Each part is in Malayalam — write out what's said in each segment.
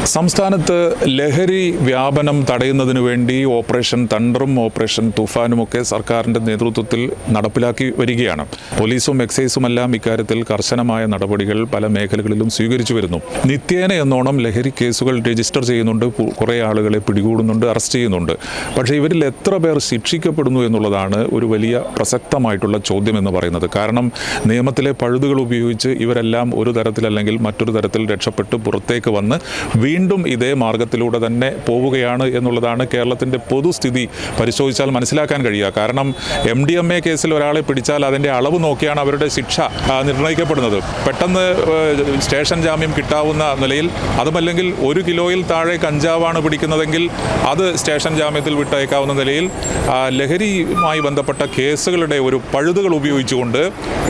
സംസ്ഥാനത്ത് ലഹരി വ്യാപനം തടയുന്നതിന് വേണ്ടി ഓപ്പറേഷൻ തണ്ടറും ഓപ്പറേഷൻ തുഫാനുമൊക്കെ സർക്കാരിൻ്റെ നേതൃത്വത്തിൽ നടപ്പിലാക്കി വരികയാണ്. പോലീസും എക്സൈസുമെല്ലാം ഇക്കാര്യത്തിൽ കർശനമായ നടപടികൾ പല മേഖലകളിലും സ്വീകരിച്ചു വരുന്നു. നിത്യേന എന്നോണം ലഹരി കേസുകൾ രജിസ്റ്റർ ചെയ്യുന്നുണ്ട്, കുറേ ആളുകളെ പിടികൂടുന്നുണ്ട്, അറസ്റ്റ് ചെയ്യുന്നുണ്ട്. പക്ഷേ ഇവരിൽ എത്ര പേർ ശിക്ഷിക്കപ്പെടുന്നു എന്നുള്ളതാണ് ഒരു വലിയ പ്രസക്തമായിട്ടുള്ള ചോദ്യം എന്ന് പറയുന്നത്. കാരണം നിയമത്തിലെ പഴുതുകൾ ഉപയോഗിച്ച് ഇവരെല്ലാം ഒരു തരത്തിലല്ലെങ്കിൽ മറ്റൊരു തരത്തിൽ രക്ഷപ്പെട്ട് പുറത്തേക്ക് വന്ന് വീണ്ടും ഇതേ മാർഗത്തിലൂടെ തന്നെ പോവുകയാണ് എന്നുള്ളതാണ് കേരളത്തിൻ്റെ പൊതുസ്ഥിതി പരിശോധിച്ചാൽ മനസ്സിലാക്കാൻ കഴിയുക. കാരണം MDMA കേസിൽ ഒരാളെ പിടിച്ചാൽ അതിൻ്റെ അളവ് നോക്കിയാണ് അവരുടെ ശിക്ഷ നിർണ്ണയിക്കപ്പെടുന്നത്. പെട്ടെന്ന് സ്റ്റേഷൻ ജാമ്യം കിട്ടാവുന്ന നിലയിൽ, അതുമല്ലെങ്കിൽ 1 കിലോയിൽ താഴെ കഞ്ചാവാണ് പിടിക്കുന്നതെങ്കിൽ അത് സ്റ്റേഷൻ ജാമ്യത്തിൽ വിട്ടയക്കാവുന്ന നിലയിൽ ലഹരിയുമായി ബന്ധപ്പെട്ട കേസുകളുടെ ഒരു പഴുതുകൾ ഉപയോഗിച്ചുകൊണ്ട്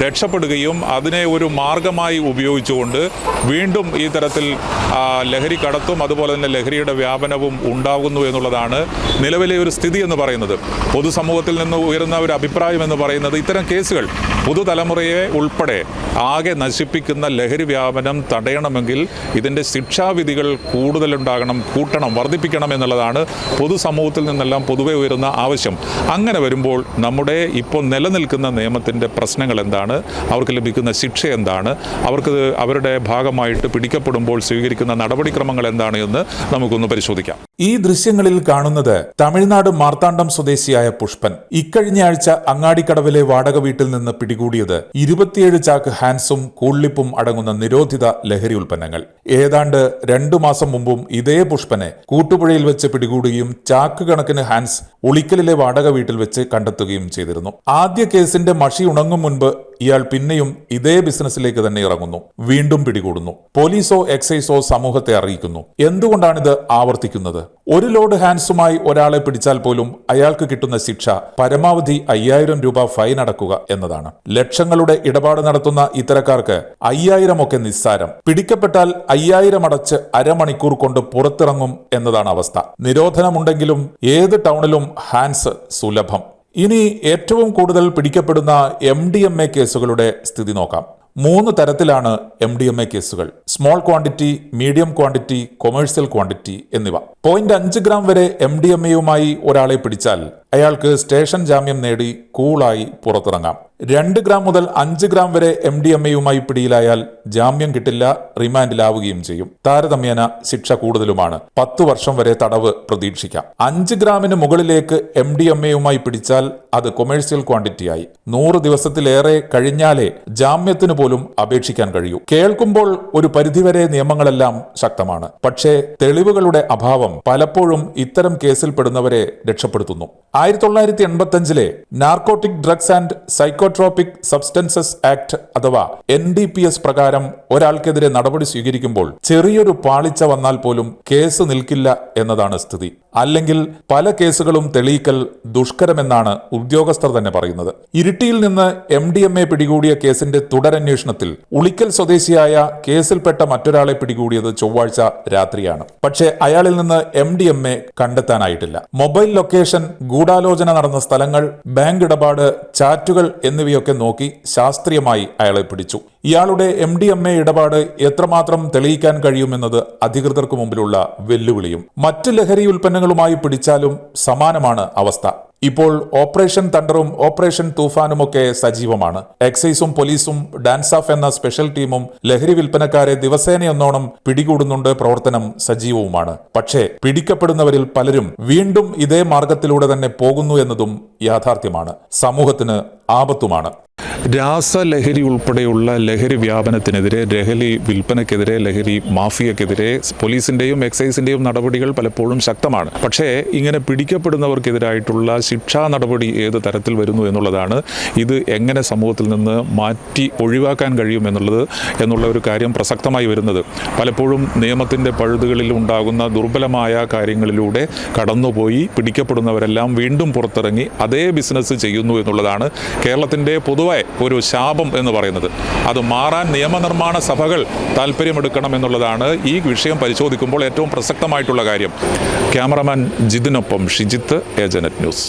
രക്ഷപ്പെടുകയും അതിനെ ഒരു മാർഗമായി ഉപയോഗിച്ചുകൊണ്ട് വീണ്ടും ഈ തരത്തിൽ ലഹരി കടത്തും അതുപോലെ തന്നെ ലഹരിയുടെ വ്യാപനവും ഉണ്ടാകുന്നു എന്നുള്ളതാണ് നിലവിലെ ഒരു സ്ഥിതി എന്ന് പറയുന്നത്. പൊതുസമൂഹത്തിൽ നിന്ന് ഉയരുന്ന ഒരു അഭിപ്രായം എന്ന് പറയുന്നത് ഇത്തരം കേസുകൾ പുതുതലമുറയെ ഉൾപ്പെടെ ആകെ നശിപ്പിക്കുന്ന ലഹരി വ്യാപനം തടയണമെങ്കിൽ ഇതിൻ്റെ ശിക്ഷാവിധികൾ കൂടുതലുണ്ടാകണം, കൂട്ടണം, വർദ്ധിപ്പിക്കണം എന്നുള്ളതാണ് പൊതുസമൂഹത്തിൽ നിന്നെല്ലാം പൊതുവെ ഉയരുന്ന ആവശ്യം. അങ്ങനെ വരുമ്പോൾ നമ്മുടെ ഇപ്പോൾ നിലനിൽക്കുന്ന നിയമത്തിൻ്റെ പ്രശ്നങ്ങൾ എന്താണ്, അവർക്ക് ലഭിക്കുന്ന ശിക്ഷ എന്താണ്, അവർക്ക് അവരുടെ ഭാഗമായിട്ട് പിടിക്കപ്പെടുമ്പോൾ സ്വീകരിക്കുന്ന നടപടിക്രമങ്ങൾ എന്താണ് എന്ന് നമുക്കൊന്ന് പരിശോധിക്കാം. ഈ ദൃശ്യങ്ങളിൽ കാണുന്നത് തമിഴ്നാട് മാർത്താണ്ഡം സ്വദേശിയായ പുഷ്പൻ. ഇക്കഴിഞ്ഞയാഴ്ച അങ്ങാടിക്കടവിലെ വാടക വീട്ടിൽ നിന്ന് പിടികൂടിയത് 27 ചാക്ക് ഹാൻസും കൂള്ളിപ്പും അടങ്ങുന്ന നിരോധിത ലഹരി ഉൽപ്പന്നങ്ങൾ. ഏതാണ്ട് 2 മാസം മുമ്പും ഇതേ പുഷ്പനെ കൂട്ടുപുഴയിൽ വെച്ച് പിടികൂടുകയും ചാക്ക് കണക്കിന് ഹാൻസ് ഉളിക്കലിലെ വാടക വീട്ടിൽ വെച്ച് കണ്ടെത്തുകയും ചെയ്തിരുന്നു. ആദ്യ കേസിന്റെ മഷി ഉണങ്ങും മുൻപ് ഇയാൾ പിന്നെയും ഇതേ ബിസിനസ്സിലേക്ക് തന്നെ ഇറങ്ങുന്നു. വീണ്ടും പിടികൂടുന്നു. പോലീസോ എക്സൈസോ സമൂഹത്തെ അറിയിക്കുന്നു. എന്തുകൊണ്ടാണിത് ആവർത്തിക്കുന്നത്? 1 ലോഡ് ഹാൻസുമായി ഒരാളെ പിടിച്ചാൽ പോലും അയാൾക്ക് കിട്ടുന്ന ശിക്ഷ പരമാവധി 5000 രൂപ ഫൈൻ അടക്കുക എന്നതാണ്. ലക്ഷങ്ങളുടെ ഇടപാട് നടത്തുന്ന ഇത്തരക്കാർക്ക് 5000 ഒക്കെ നിസ്സാരം. പിടിക്കപ്പെട്ടാൽ 5000 അടച്ച് അരമണിക്കൂർ കൊണ്ട് പുറത്തിറങ്ങും എന്നതാണ് അവസ്ഥ. നിരോധനമുണ്ടെങ്കിലും ഏത് ടൗണിലും ഹാൻസ് സുലഭം. ഇനി ഏറ്റവും കൂടുതൽ പിടിക്കപ്പെടുന്ന MDMA കേസുകളുടെ സ്ഥിതി നോക്കാം. 3 തരത്തിലാണ് MDMA കേസുകൾ: small quantity, medium quantity, commercial quantity എന്നിവ. 0.5 ഗ്രാം വരെ MDMAയുമായി ഒരാളെ പിടിച്ചാൽ അയാൾക്ക് സ്റ്റേഷൻ ജാമ്യം നേടി കൂളായി പുറത്തിറങ്ങാം. 2 ഗ്രാം മുതൽ 5 ഗ്രാം വരെ MDMAയുമായി പിടിയിലായാൽ ജാമ്യം കിട്ടില്ല, റിമാൻഡിലാവുകയും ചെയ്യും. താരതമ്യേന ശിക്ഷ കൂടുതലുമാണ്. 10 വർഷം വരെ തടവ് പ്രതീക്ഷിക്കാം. 5 ഗ്രാമിന് മുകളിലേക്ക് MDMAയുമായി പിടിച്ചാൽ അത് കൊമേഴ്സ്യൽ ക്വാണ്ടിറ്റിയായി. 100 ദിവസത്തിലേറെ കഴിഞ്ഞാലേ ജാമ്യത്തിന് പോലും അപേക്ഷിക്കാൻ കഴിയൂ. കേൾക്കുമ്പോൾ ഒരു പരിധിവരെ നിയമങ്ങളെല്ലാം ശക്തമാണ്. പക്ഷേ തെളിവുകളുടെ അഭാവം പലപ്പോഴും ഇത്തരം കേസിൽപ്പെടുന്നവരെ രക്ഷപ്പെടുത്തുന്നു. 1985 narcotic drugs and psychotropic substances act അഥവാ NDPS പ്രകാരം ഒരാൾക്കെതിരെ നടപടി സ്വീകരിക്കുമ്പോൾ ചെറിയൊരു പാളിച്ച വന്നാൽ പോലും കേസ് നിൽക്കില്ല എന്നതാണ് സ്ഥിതി. അല്ലെങ്കിൽ പല കേസുകളും തെളിയിക്കൽ ദുഷ്കരമെന്നാണ് ഉദ്യോഗസ്ഥർ തന്നെ പറയുന്നത്. ഇരിട്ടിയിൽ നിന്ന് MDMA പിടികൂടിയ കേസിന്റെ തുടരന്വേഷണത്തിൽ ഉളിക്കൽ സ്വദേശിയായ കേസിൽപ്പെട്ട മറ്റൊരാളെ പിടികൂടിയത് ചൊവ്വാഴ്ച രാത്രിയാണ്. പക്ഷേ അയാളിൽ നിന്ന് MDMA കണ്ടെത്താനായിട്ടില്ല. മൊബൈൽ ലൊക്കേഷൻ, ഗൂഢാലോചന നടന്ന സ്ഥലങ്ങൾ, ബാങ്ക് ഇടപാട്, ചാറ്റുകൾ എന്നിവയൊക്കെ നോക്കി ശാസ്ത്രീയമായി അയാളെ പിടിച്ചു. ഇയാളുടെ MDMA ഇടപാട് എത്രമാത്രം തെളിയിക്കാൻ കഴിയുമെന്നത് അധികൃതർക്ക് മുമ്പിലുള്ള വെല്ലുവിളിയും. മറ്റ് ലഹരി ഉൽപ്പന്നങ്ങളുമായി പിടിച്ചാലും സമാനമാണ് അവസ്ഥ. ഇപ്പോൾ ഓപ്പറേഷൻ തണ്ടറും ഓപ്പറേഷൻ തൂഫാനുമൊക്കെ സജീവമാണ്. എക്സൈസും പോലീസും ഡാൻസാഫ് എന്ന സ്പെഷ്യൽ ടീമും ലഹരി വിൽപ്പനക്കാരെ ദിവസേനയൊന്നോണം പിടികൂടുന്നുണ്ട്. പ്രവർത്തനം സജീവവുമാണ്. പക്ഷേ പിടിക്കപ്പെടുന്നവരിൽ പലരും വീണ്ടും ഇതേ മാർഗത്തിലൂടെ തന്നെ പോകുന്നു എന്നതും യാഥാർത്ഥ്യമാണ്. സമൂഹത്തിന് ആപത്തുമാണ്. രാസലഹരി ഉൾപ്പെടെയുള്ള ലഹരി വ്യാപനത്തിനെതിരെ, ലഹരി വിൽപ്പനയ്ക്കെതിരെ, ലഹരി മാഫിയക്കെതിരെ പോലീസിൻ്റെയും എക്സൈസിൻ്റെയും നടപടികൾ പലപ്പോഴും ശക്തമാണ്. പക്ഷേ ഇങ്ങനെ പിടിക്കപ്പെടുന്നവർക്കെതിരായിട്ടുള്ള ശിക്ഷാ നടപടി ഏത് തരത്തിൽ വരുന്നു എന്നുള്ളതാണ് ഇത് എങ്ങനെ സമൂഹത്തിൽ നിന്ന് മാറ്റി ഒഴിവാക്കാൻ കഴിയും എന്നുള്ള ഒരു കാര്യം പ്രസക്തമായി വരുന്നത്. പലപ്പോഴും നിയമത്തിൻ്റെ പഴുതുകളിൽ ഉണ്ടാകുന്ന ദുർബലമായ കാര്യങ്ങളിലൂടെ കടന്നുപോയി പിടിക്കപ്പെടുന്നവരെല്ലാം വീണ്ടും പുറത്തിറങ്ങി അതേ ബിസിനസ് ചെയ്യുന്നു എന്നുള്ളതാണ് കേരളത്തിൻ്റെ പൊതുവായ ഒരു ശാപം എന്ന് പറയുന്നത്. അത് മാറാൻ നിയമനിർമ്മാണ സഭകൾ താല്പര്യമെടുക്കണം എന്നുള്ളതാണ് ഈ വിഷയം പരിശോധിക്കുമ്പോൾ ഏറ്റവും പ്രസക്തമായിട്ടുള്ള കാര്യം. ക്യാമറമാൻ ജിതിനൊപ്പം ഷിജിത്ത്, ഏജനറ്റ് ന്യൂസ്.